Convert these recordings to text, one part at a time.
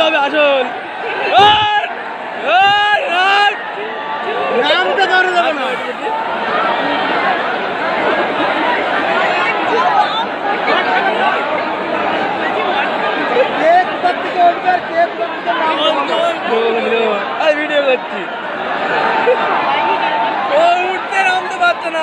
হবে আসল। নাম তো কারো যাবে না। ভিডিও করছি, ও উঠতে নামতে পারছে না।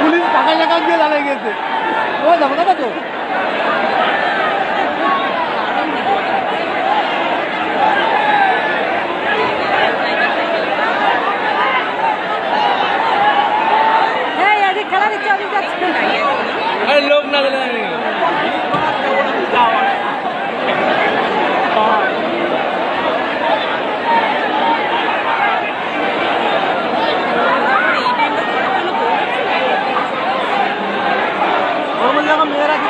পুলিশ টাকা টাকা দিয়ে দাঁড়িয়ে গেছে। ও যাবো না তো খেলা দিচ্ছে অনেক যাচ্ছে লোক না দিলে মেয়েরা কি